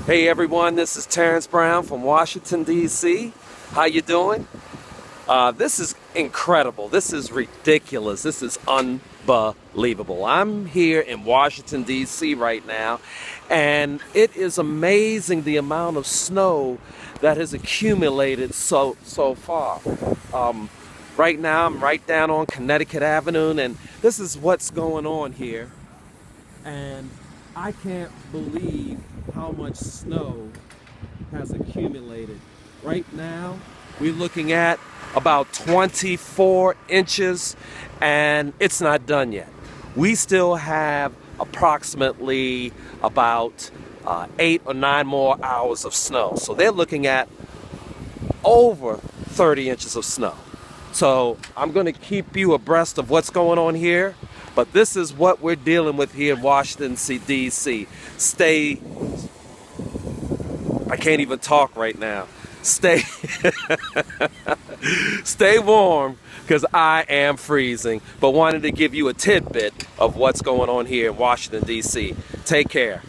Hey everyone, this is Terrence Brown from Washington, D.C. How you doing? This is incredible. This is ridiculous. This is unbelievable. I'm here in Washington, D.C. right now, and it is amazing the amount of snow that has accumulated so far. Right now, I'm right down on Connecticut Avenue, and this is what's going on here. And I can't believe how much snow has accumulated. Right now, we're looking at about 24 inches, and it's not done yet. We still have approximately about 8 or 9 more hours of snow. So they're looking at over 30 inches of snow. So I'm going to keep you abreast of what's going on here. But this is what we're dealing with here in Washington, D.C. I can't even talk right now. Stay warm, because I am freezing. But wanted to give you a tidbit of what's going on here in Washington, D.C. Take care.